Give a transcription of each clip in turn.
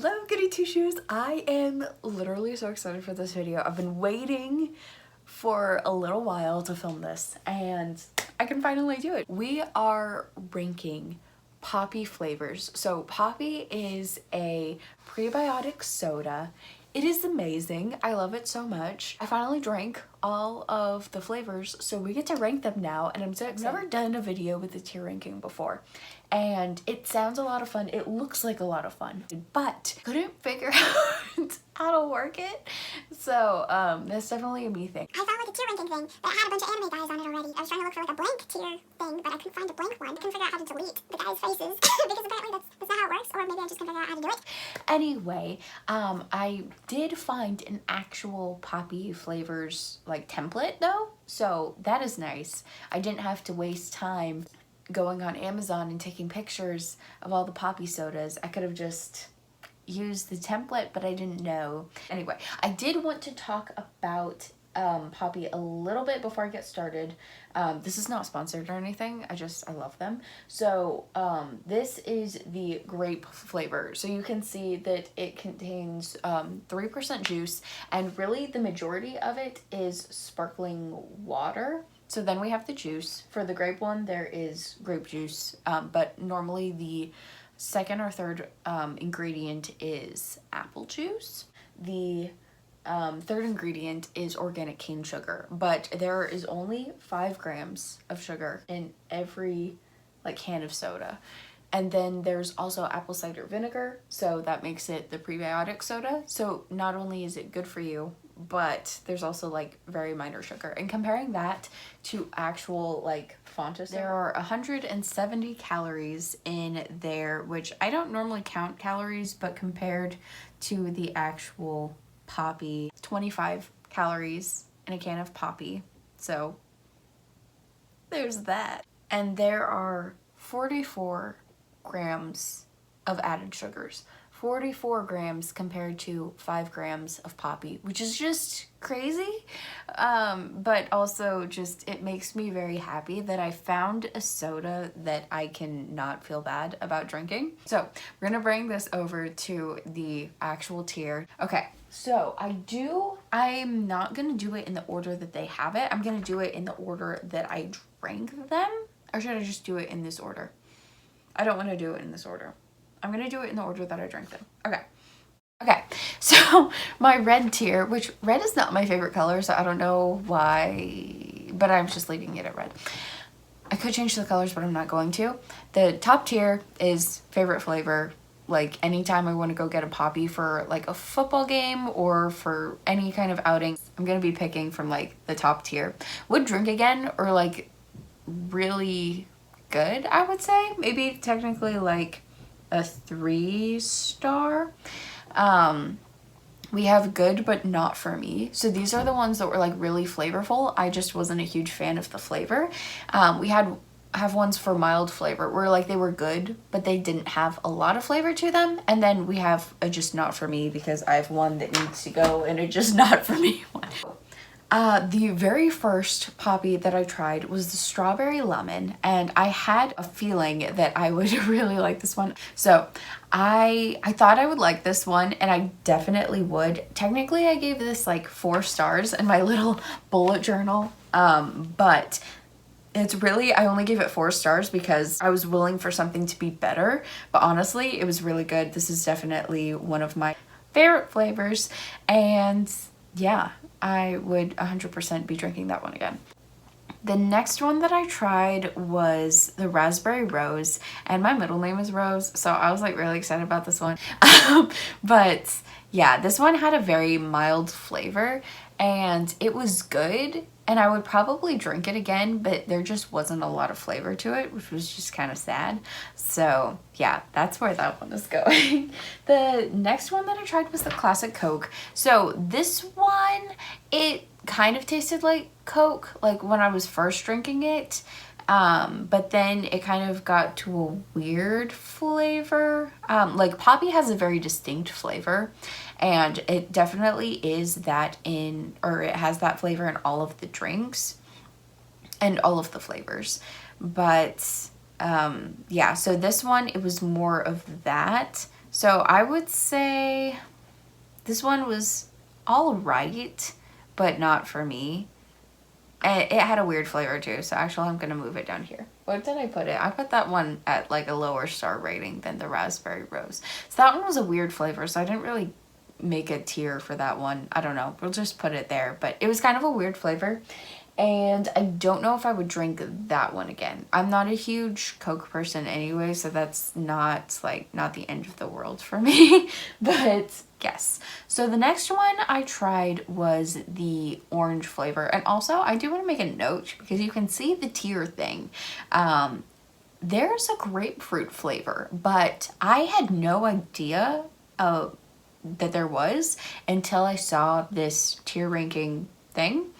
Hello Goody Two Shoes. I am literally so excited for this video. I've been waiting for a little while to film this and I can finally do it. We are ranking Poppi flavors. So Poppi is a prebiotic soda. It is amazing. I love it so much. I finally drank all of the flavors, so we get to rank them now, and I'm so excited. I've never done a video with the tier ranking before, and it sounds a lot of fun. It looks like a lot of fun, but couldn't figure out how to work it. So that's definitely a me thing. I found like a tier ranking thing, but it had a bunch of anime guys on it already. I was trying to look for like a blank tier thing, but I couldn't find a blank one. I couldn't figure out how to delete the guys' faces because apparently that's not how it works, or maybe I just couldn't figure out how to do it. Anyway, I did find an actual Poppi flavors like template though, so that is nice. I didn't have to waste time going on Amazon and taking pictures of all the Poppi sodas. I could have just used the template, but I didn't know. Anyway, I did want to talk about Poppi a little bit before I get started. This is not sponsored or anything. I love them. So this is the grape flavor. So you can see that it contains 3% juice, and really the majority of it is sparkling water. So then we have the juice. For the grape one, there is grape juice, but normally the second or third ingredient is apple juice. The third ingredient is organic cane sugar, but there is only 5 grams of sugar in every can of soda. And then there's also apple cider vinegar, so that makes it the prebiotic soda. So not only is it good for you, but there's also very minor sugar. And comparing that to actual Fanta, there are 170 calories in there, which I don't normally count calories, but compared to the actual Poppi, 25 calories in a can of Poppi. So there's that. And there are 44 grams of added sugars. 44 grams compared to 5 grams of Poppi, which is just crazy. But also just, it makes me very happy that I found a soda that I can not feel bad about drinking. So we're gonna bring this over to the actual tier. Okay, so I'm not gonna do it in the order that they have it. I'm gonna do it in the order that I drank them. Or should I just do it in this order? I don't want to do it in this order. I'm going to do it in the order that I drank them. Okay, so my red tier, which red is not my favorite color, so I don't know why, but I'm just leaving it at red. I could change the colors, but I'm not going to. The top tier is favorite flavor. Anytime I want to go get a Poppi for a football game or for any kind of outing, I'm going to be picking from the top tier. Would drink again, or really good, I would say. Maybe technically a 3-star. We have good but not for me. So these are the ones that were really flavorful. I just wasn't a huge fan of the flavor. We have ones for mild flavor where they were good but they didn't have a lot of flavor to them, and then we have a just not for me because I have one that needs to go and a just not for me one. The very first Poppi that I tried was the strawberry lemon, and I had a feeling that I would really like this one. So I thought I would like this one, and I definitely would. Technically, I gave this 4 stars in my little bullet journal, but it's really, I only gave it 4 stars because I was willing for something to be better, but honestly, it was really good. This is definitely one of my favorite flavors, and yeah, I would 100% be drinking that one again. The next one that I tried was the Raspberry Rose, and my middle name is Rose, so I was really excited about this one. But yeah, this one had a very mild flavor and it was good, and I would probably drink it again, but there just wasn't a lot of flavor to it, which was just kind of sad. So yeah, that's where that one is going. The next one that I tried was the Classic Coke. So this one, it kind of tasted like Coke, when I was first drinking it. But then it kind of got to a weird flavor. Poppi has a very distinct flavor, and it definitely is that it has that flavor in all of the drinks and all of the flavors. But yeah, so this one, it was more of that. So I would say this one was all right, but not for me. And it had a weird flavor too, so actually I'm gonna move it down here. What did I put it? I put that one at like a lower star rating than the Raspberry Rose. So that one was a weird flavor, so I didn't really make a tier for that one. I don't know. We'll just put it there. But it was kind of a weird flavor. And I don't know if I would drink that one again. I'm not a huge Coke person anyway, so that's not the end of the world for me. But yes. So the next one I tried was the orange flavor. And also I do want to make a note because you can see the tier thing. There's a grapefruit flavor, but I had no idea that there was until I saw this tier ranking thing.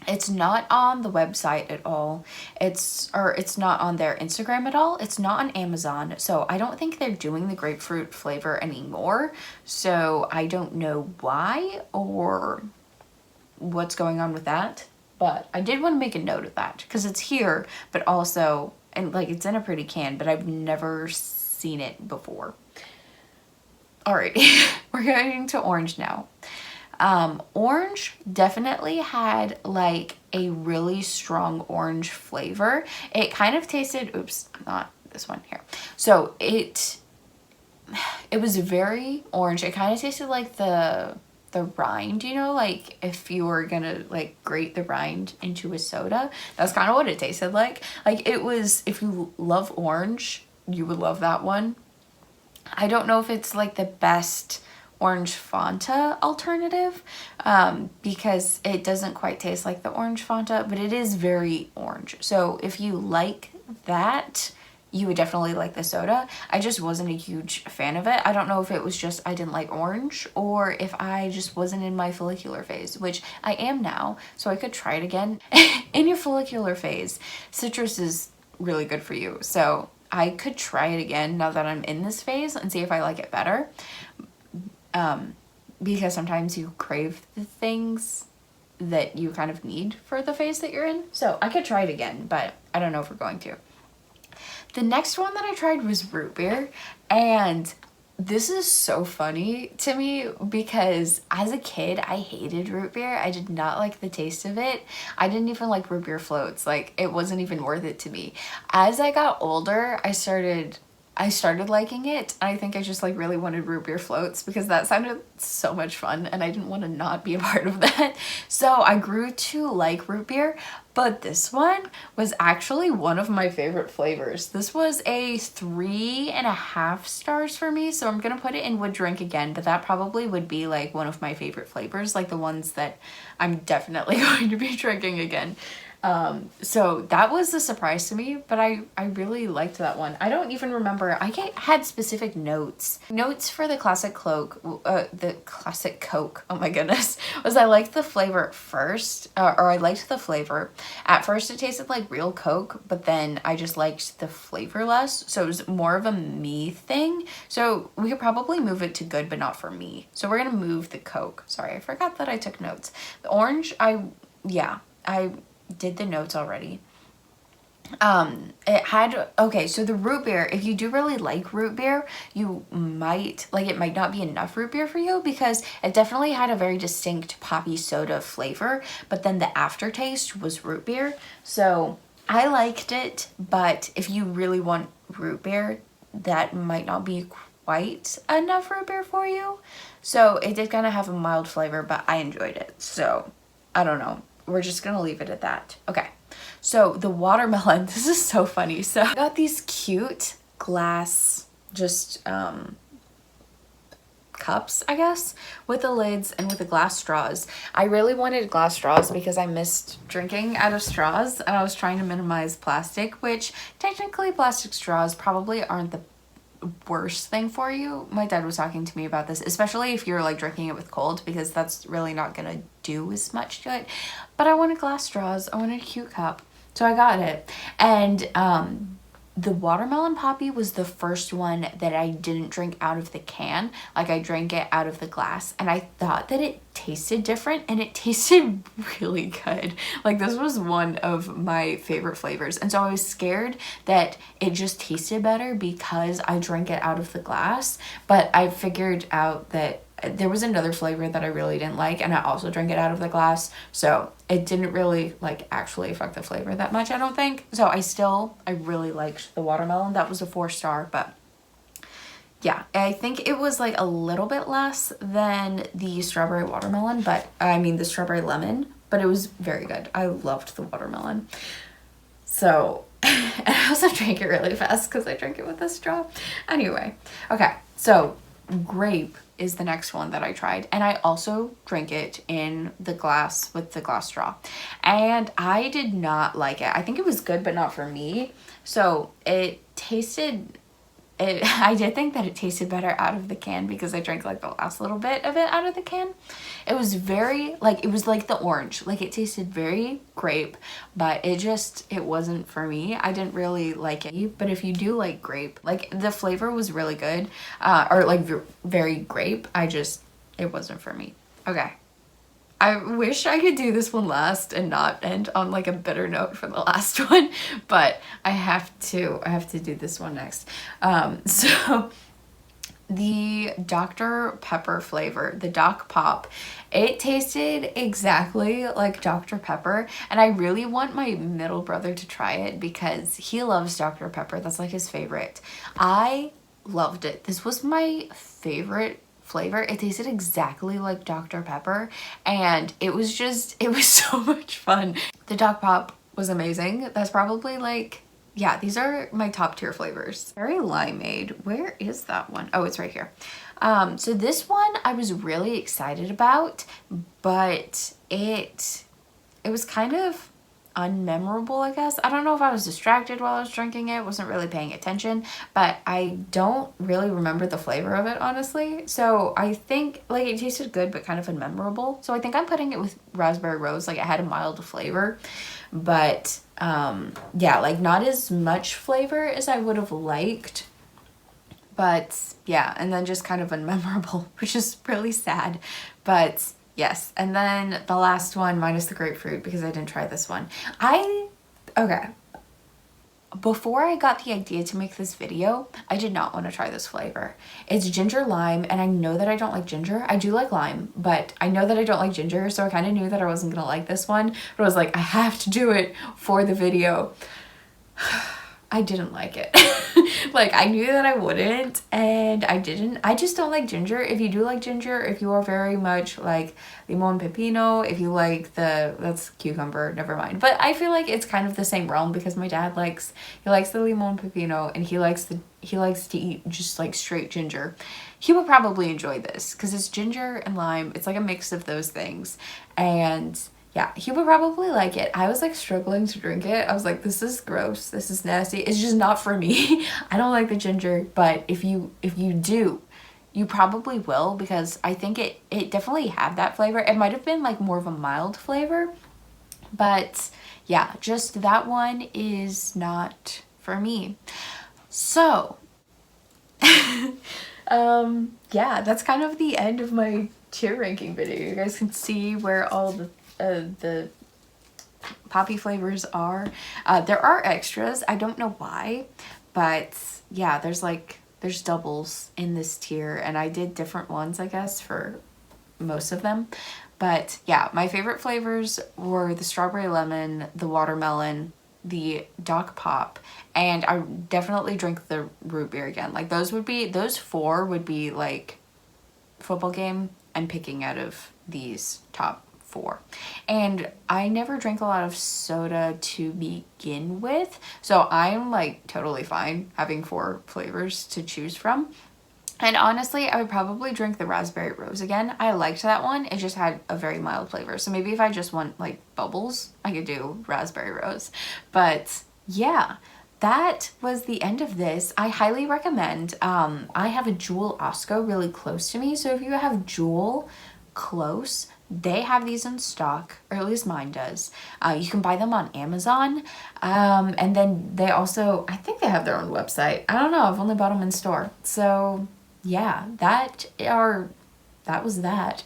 It's not on the website at all. It's not on their Instagram at all. It's not on Amazon. So I don't think they're doing the grapefruit flavor anymore. So I don't know why or what's going on with that. But I did want to make a note of that because it's here, but also, and like it's in a pretty can, but I've never seen it before. All right, we're going to orange now. Orange definitely had like a really strong orange flavor. It kind of tasted, oops, not this one here. So it was very orange. It kind of tasted like the rind, you know, like if you were gonna like grate the rind into a soda. That's kind of what it tasted like. Like it was, if you love orange, you would love that one. I don't know if it's like the best orange Fanta alternative because it doesn't quite taste like the orange Fanta, but it is very orange. So if you like that, you would definitely like the soda. I just wasn't a huge fan of it. I don't know if it was just I didn't like orange or if I just wasn't in my follicular phase, which I am now, so I could try it again. In your follicular phase, citrus is really good for you. So I could try it again now that I'm in this phase and see if I like it better. Because sometimes you crave the things that you kind of need for the phase that you're in. So I could try it again, but I don't know if we're going to. The next one that I tried was root beer, and this is so funny to me because as a kid, I hated root beer. I did not like the taste of it. I didn't even like root beer floats. Like, it wasn't even worth it to me. As I got older, I started liking it. I think I just like really wanted root beer floats because that sounded so much fun and I didn't want to not be a part of that. So I grew to like root beer, but this one was actually one of my favorite flavors. This was a 3.5 stars for me. So I'm going to put it in would drink again, but that probably would be like one of my favorite flavors, like the ones that I'm definitely going to be drinking again. So that was a surprise to me, but I really liked that one. I don't even remember. I had specific notes for the classic Coke. Oh my goodness, was I liked the flavor at first, or I liked the flavor. At first it tasted like real Coke, but then I just liked the flavor less. So it was more of a me thing. So we could probably move it to good, but not for me. So we're going to move the Coke. Sorry, I forgot that I took notes. The orange, I did the notes already. It had, okay, so the root beer, if you do really like root beer, you might, like, it might not be enough root beer for you because it definitely had a very distinct poppy soda flavor, but then the aftertaste was root beer. So I liked it, but if you really want root beer, that might not be quite enough root beer for you. So it did kind of have a mild flavor, but I enjoyed it. So I don't know. We're just gonna leave it at that. Okay, so the watermelon, this is so funny. So I got these cute glass, just cups, I guess, with the lids and with the glass straws. I really wanted glass straws because I missed drinking out of straws and I was trying to minimize plastic, which technically plastic straws probably aren't the worst thing for you. My dad was talking to me about this, especially if you're like drinking it with cold, because that's really not gonna do as much to it. But I wanted glass straws. I wanted a cute cup, so I got it. And the watermelon poppy was the first one that I didn't drink out of the can. Like, I drank it out of the glass, and I thought that it tasted different, and it tasted really good. Like, this was one of my favorite flavors, and so I was scared that it just tasted better because I drank it out of the glass, but I figured out that there was another flavor that I really didn't like, and I also drank it out of the glass, so it didn't really like actually affect the flavor that much, I don't think. So I really liked the watermelon. That was a 4-star, but yeah, I think it was like a little bit less than the strawberry watermelon, but I mean the strawberry lemon, but it was very good. I loved the watermelon. So, and I also drank it really fast because I drank it with a straw. Anyway, okay, so grape is the next one that I tried, and I also drank it in the glass with the glass straw, and I did not like it. I think it was good, but not for me. So it tasted, I did think that it tasted better out of the can because I drank like the last little bit of it out of the can. It was very, like, it was like the orange. Like, it tasted very grape, but it wasn't for me. I didn't really like it. But if you do like grape, like, the flavor was really good, or like very grape. It wasn't for me. Okay. I wish I could do this one last and not end on like a bitter note for the last one, but I have to do this one next. So the Dr. Pepper flavor, the Doc Pop, it tasted exactly like Dr. Pepper, and I really want my middle brother to try it because he loves Dr. Pepper. That's like his favorite. I loved it. This was my favorite flavor. It tasted exactly like Dr. Pepper, and it was so much fun. The Doc Pop was amazing. That's probably like, yeah, these are my top tier flavors. Cherry limeade, where is that one? Oh, it's right here. So this one I was really excited about, but it was kind of unmemorable, I guess. I don't know if I was distracted while I was drinking it, wasn't really paying attention, but I don't really remember the flavor of it, honestly. So I think, like, it tasted good, but kind of unmemorable. So I think I'm putting it with Raspberry Rose. Like, it had a mild flavor, but yeah, like, not as much flavor as I would have liked. But yeah, and then just kind of unmemorable, which is really sad. But yes, and then the last one, minus the grapefruit, because I didn't try this one. Okay. Before I got the idea to make this video, I did not want to try this flavor. It's ginger lime, and I know that I don't like ginger. I do like lime, but I know that I don't like ginger, so I kind of knew that I wasn't going to like this one. But I was like, I have to do it for the video. I didn't like it. Like, I knew that I wouldn't, and I didn't. I just don't like ginger. If you do like ginger, if you are very much like limon pepino, if you like that's cucumber, never mind. But I feel like it's kind of the same realm because my dad likes the limon pepino, and he likes to eat just like straight ginger. He will probably enjoy this because it's ginger and lime. It's like a mix of those things, and yeah, he would probably like it. I was like struggling to drink it. I was like, this is gross. This is nasty. It's just not for me. I don't like the ginger, but if you do, you probably will, because I think it definitely had that flavor. It might have been like more of a mild flavor, but yeah, just that one is not for me. So, yeah, that's kind of the end of my tier ranking video. You guys can see where all the poppy flavors are. There are extras. I don't know why, but yeah, there's doubles in this tier, and I did different ones, I guess, for most of them. But yeah, my favorite flavors were the strawberry lemon, the watermelon, the Doc Pop, and I definitely drink the root beer again. Like, those 4 would be like football game I'm picking out of these top 4. And I never drank a lot of soda to begin with, so I'm like totally fine having 4 flavors to choose from. And honestly, I would probably drink the Raspberry Rose again. I liked that one. It just had a very mild flavor. So maybe if I just want like bubbles, I could do Raspberry Rose. But yeah, that was the end of this. I highly recommend. I have a Jewel Osco really close to me. So if you have Jewel, close, they have these in stock, or at least mine does. You can buy them on Amazon. And then they also, I think they have their own website. I don't know. I've only bought them in store. So yeah, that was that.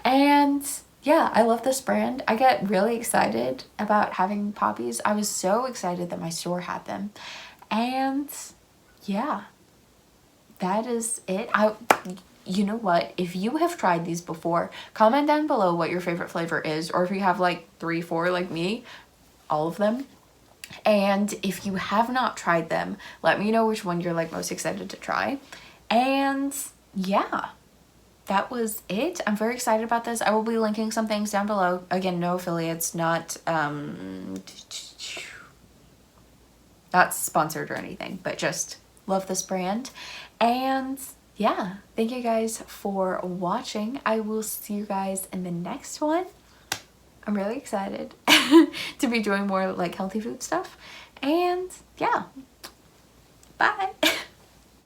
And yeah, I love this brand. I get really excited about having poppies. I was so excited that my store had them. And yeah, that is it. You know what? If you have tried these before, comment down below what your favorite flavor is, or if you have like 3, 4 like me, all of them. And if you have not tried them, let me know which one you're like most excited to try. And yeah, that was it. I'm very excited about this. I will be linking some things down below. Again, no affiliates, not sponsored or anything, but just love this brand. And yeah, thank you guys for watching. I will see you guys in the next one. I'm really excited to be doing more like healthy food stuff. And yeah, bye.